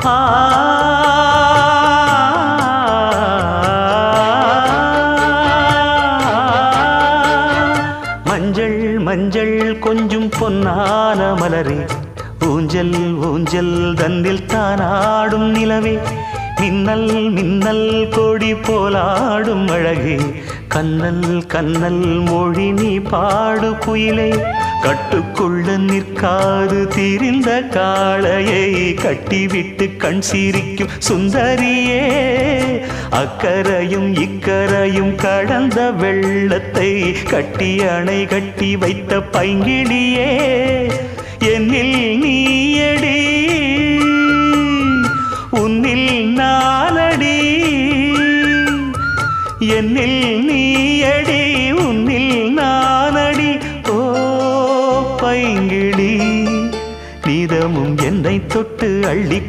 ஆ மஞ்சள் மஞ்சள் கொஞ்சம் பொன்னான மலரே ஊஞ்சல் ஊஞ்சல் தன்னில் தானாடும் நிலவே மின்னல் மின்னல் கொடி போலாடும் அழகே கண்ணல் கண்ணல் மொழி நீ பாடு குயிலே கட்டுக்குள்ள நிற்காது திரிந்த காளையை கட்டிவிட்டு கண் சிரிக்கும் சுந்தரியே அக்கரையும் இக்கரையும் கடந்த வெள்ளத்தை கட்டி அணை கட்டி வைத்த பைங்கிளியே என்னில் நீயடி உன்னில் நானடி என்னில் நீயடி உன்னில் நானடி ஓ பைங்கிளி நீதமும் என்னை தொட்டு அள்ளி